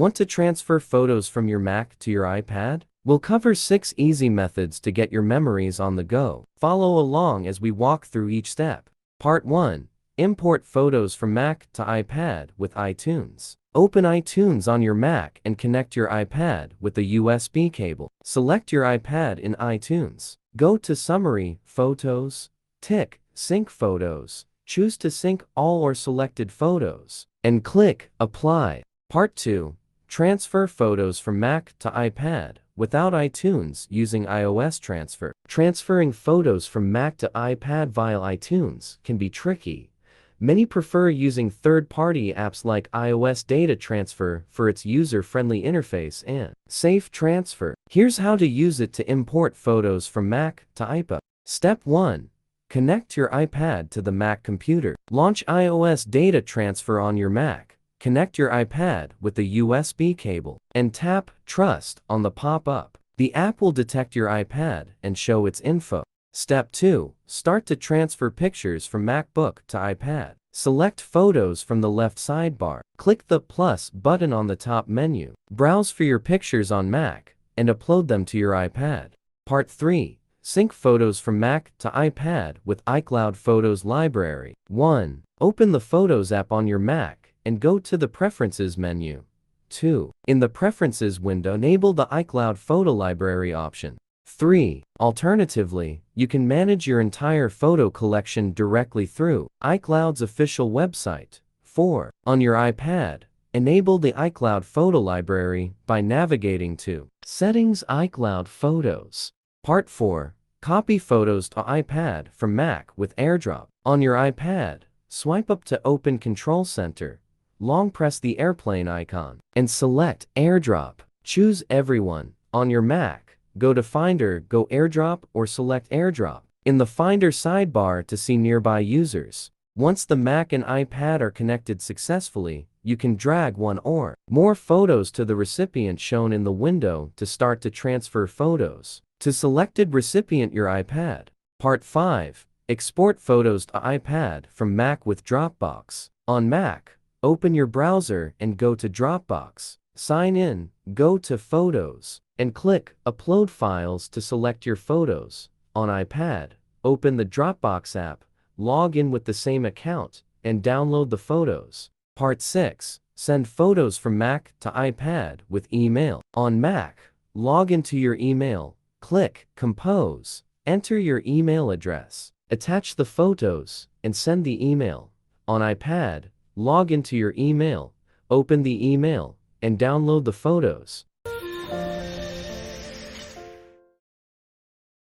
Want to transfer photos from your Mac to your iPad? We'll cover 6 easy methods to get your memories on the go. Follow along as we walk through each step. Part 1. Import photos from Mac to iPad with iTunes. Open iTunes on your Mac and connect your iPad with a USB cable. Select your iPad in iTunes. Go to Summary, Photos, tick Sync Photos. Choose to sync all or selected photos, and click Apply. Part 2. Transfer photos from Mac to iPad without iTunes using iOS Transfer. Transferring photos from Mac to iPad via iTunes can be tricky. Many prefer using third-party apps like iOS Data Transfer for its user-friendly interface and safe transfer. Here's how to use it to import photos from Mac to iPad. Step 1. Connect your iPad to the Mac computer. Launch iOS Data Transfer on your Mac. Connect your iPad with the USB cable and tap Trust on the pop-up. The app will detect your iPad and show its info. Step 2. Start to transfer pictures from Macbook to iPad. Select Photos from the left sidebar. Click the plus button on the top menu. Browse for your pictures on Mac and upload them to your iPad. Part 3. Sync photos from Mac to iPad with iCloud Photos Library. 1. Open the Photos app on your Mac and go to the Preferences menu. 2. In the Preferences window, enable the iCloud Photo Library option. 3. Alternatively, you can manage your entire photo collection directly through iCloud's official website. 4. On your iPad, enable the iCloud Photo Library by navigating to Settings, iCloud Photos. Part 4. Copy photos to iPad from Mac with AirDrop. On your iPad, swipe up to open Control Center. Long press the airplane icon and select AirDrop. Choose Everyone. On your Mac, go to Finder, go AirDrop or select AirDrop in the Finder sidebar to see nearby users. Once the Mac and iPad are connected successfully, you can drag one or more photos to the recipient shown in the window to start to transfer photos to selected recipient your iPad. Part 5. Export photos to iPad from Mac with Dropbox. On Mac, open your browser and go to Dropbox. Sign in, go to Photos, and click Upload Files to select your photos. On iPad, open the Dropbox app, log in with the same account, and download the photos. Part 6. Send photos from Mac to iPad with email. On Mac, log into your email. Click Compose, enter your email address, attach the photos, and send the email. On iPad, log into your email, open the email, and download the photos.